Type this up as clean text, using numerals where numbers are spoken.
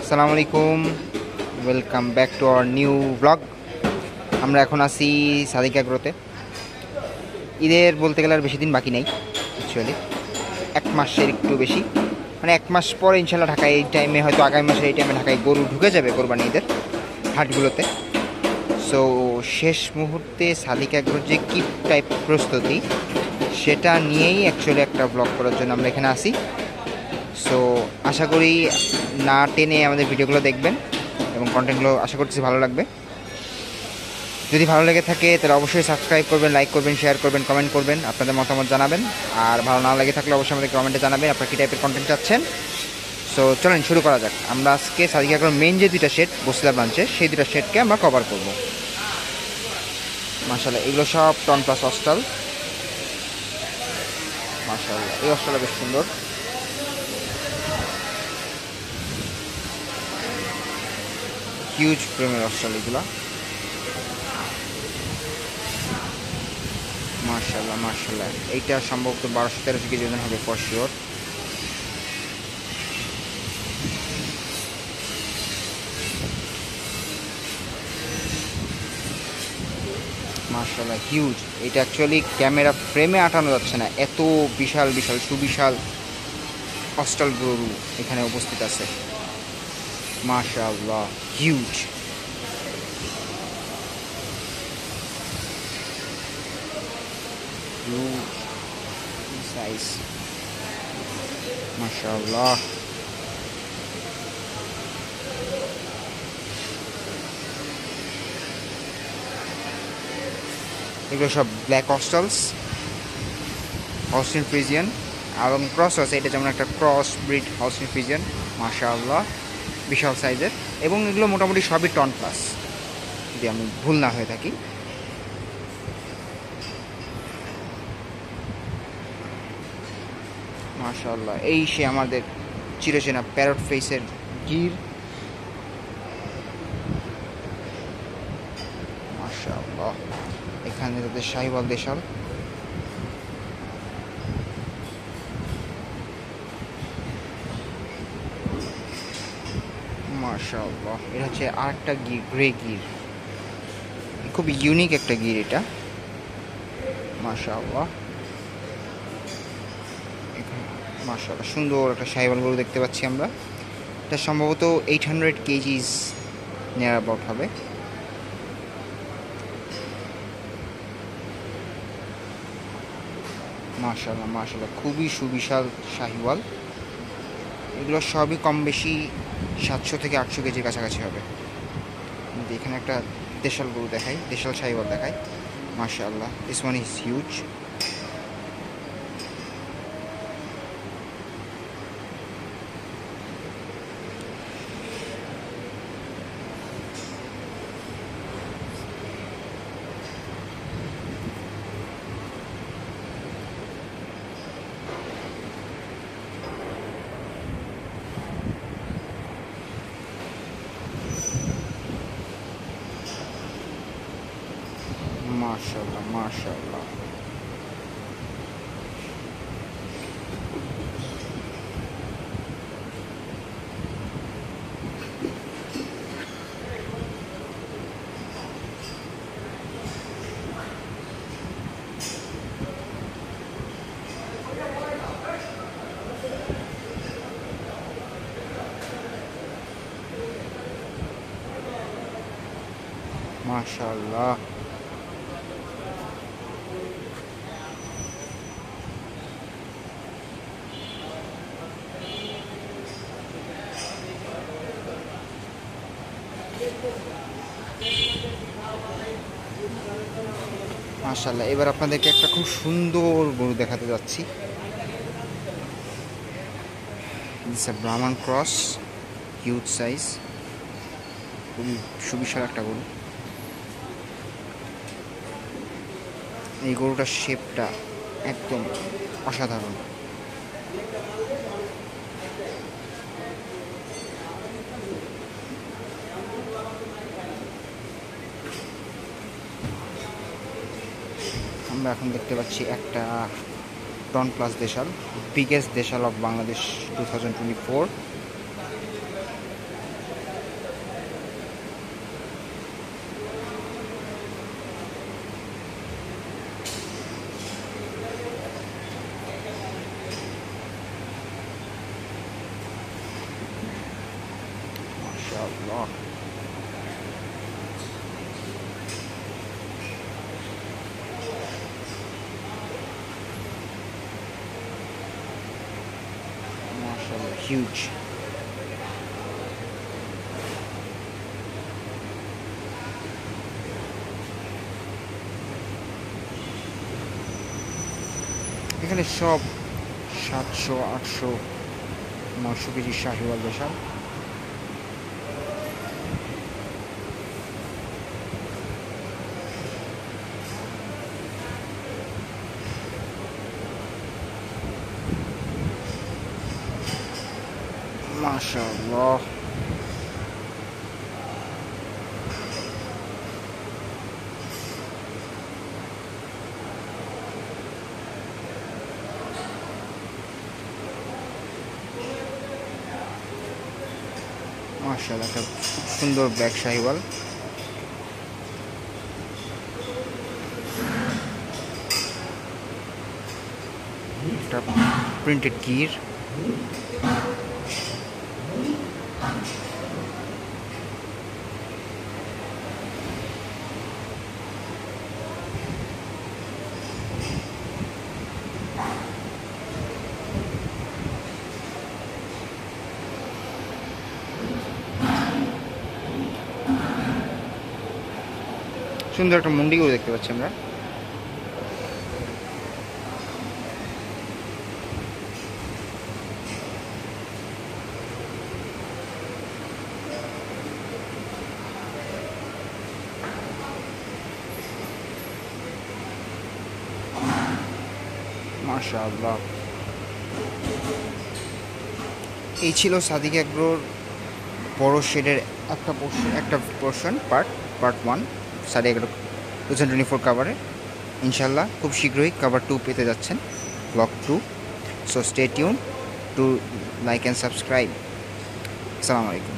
আসসালামু আলাইকুম, welcome back to our new blog. আমরা এখন আছি সাদিক অ্যাগ্রোতে। ঈদের বলতে গেলে আর বেশি দিন বাকি নেই, অ্যাকচুয়ালি 1 মাসের একটু বেশি, মানে 1 মাস পরে ইনশাল্লাহ ঢাকায় এই টাইমে, হয়তো আগামী মাসের এই টাইমে ঢাকায় গরু ঢুকে যাবে কোরবানি ঈদের হাটগুলোতে। সো শেষ মুহূর্তে সাদিক অ্যাগ্রোর যে কি টাইপ প্রস্তুতি, সেটা নিয়েই অ্যাকচুয়ালি একটা ব্লগ করার জন্য আমরা এখানে আসি। সো আশা করি না টেনে আমাদের ভিডিওগুলো দেখবেন এবং কন্টেন্টগুলো আশা করছি ভালো লাগবে। যদি ভালো লেগে থাকে তাহলে অবশ্যই সাবস্ক্রাইব করবেন, লাইক করবেন, শেয়ার করবেন, কমেন্ট করবেন, আপনাদের মতামত জানাবেন। আর ভালো না লেগে থাকলে অবশ্যই আমাদের কমেন্টে জানাবেন আপনারা কী টাইপের কন্টেন্ট চাচ্ছেন। সো চলেন শুরু করা যাক। আমরা আজকে সাদিক অ্যাগ্রোর মেইন যে দুইটা শেড বসিলা ব্রাঞ্চে, সেই দুইটা শেডকে আমরা কভার করব। মাশাআল্লাহ, এগুলো সব টন প্লাস অস্টাল। মাশাআল্লাহ, এই অস্টালটা বেশ সুন্দর। হিউজ প্রেমের অস্টাল এগুলো। মাশাআল্লাহ মাশাআল্লাহ, এইটা সম্ভবত 1200-1300 কেজি ওজন হবে ফর শিওর। মাশাআল্লাহ হিউজ। এটা অ্যাকচুয়ালি ক্যামেরা ফ্রেমে আটানো যাচ্ছে না, এত বিশাল বিশাল সুবিশাল অস্টাল গরু এখানে উপস্থিত আছে। মাশাআল্লাহ হিউজ। সাইজ মাশাআল্লাহ। এগুলো সব ব্ল্যাক অস্টালস, হলস্টিন ফ্রিজিয়ান এবং ক্রস আছে। এটা যেমন একটা ক্রস ব্রিড হলস্টিন ফ্রিজিয়ান। মাশাআল্লাহ বিশাল সাইজের, এবং এগুলো মোটামুটি সবই টন প্লাস যদি আমি ভুল না হয়ে থাকি। মাশাআল্লাহ, এই সে আমাদের চিরচেনা প্যারট ফেসের গির। মাশাআল্লাহ, এখানে তাদের শাহিওয়াল দেশাল। মাশাআল্লাহ, এটা হচ্ছে আরেকটা গির, গ্রে গির। খুব ইউনিক একটা গির এটা। মাশাআল্লাহ, মাশাআল্লাহ সুন্দর একটা শাহিওয়াল গরু দেখতে পাচ্ছি আমরা। এটা সম্ভবত 800 কেজিস নিয়ার অ্যাবাউট হবে। মাশাআল্লাহ মাশাআল্লাহ, খুবই সুবিশাল শাহিওয়াল। এগুলো সবই কম বেশি 700 থেকে 800 কেজির কাছাকাছি হবে। এখানে একটা দেশাল গরু দেখাই, দেশাল শাহিওয়াল দেখাই। মাশাআল্লাহ, দিস ওয়ান ইজ হিউজ। মাশাআল্লাহ মাশাআল্লাহ, মাশাআল্লাহ। মাশাআল্লাহ, এবার আপনাদেরকে একটা খুব সুন্দর গরু দেখাতে যাচ্ছি। দিস এ ব্রাহ্মণ ক্রস, হিউজ সাইজ, খুবই সুবিশাল একটা গরু। এই গরুটার শেপটা একদম অসাধারণ। আমরা এখন দেখতে পাচ্ছি একটা ton plus Deshal, biggest Deshal of Bangladesh 2024। মাশাআল্লাহ। মাশাআল্লাহ, হিউজ। এখানে সব 700, 800, 900 কেজি শাহিওয়াল দেশাল। মাশাআল্লাহ, মাশাআল্লাহ, একটা খুব সুন্দর ব্ল্যাক শাহিওয়াল। একটা প্রিন্টেড গির। সুন্দর একটা মুন্ডিও দেখতে পাচ্ছি আমরা। মাশাআল্লাহ, এই ছিল সাদিক অ্যাগ্রোর বড় শেডের একটা পোর্শন পার্ট 1 সাদিক অ্যাগ্রো 2024 কাভারে। ইনশাল্লাহ খুব শীঘ্রই কাভার 2 পেতে যাচ্ছেন, blog 2। So stay tune to like and subscribe. আসসালামু আলাইকুম।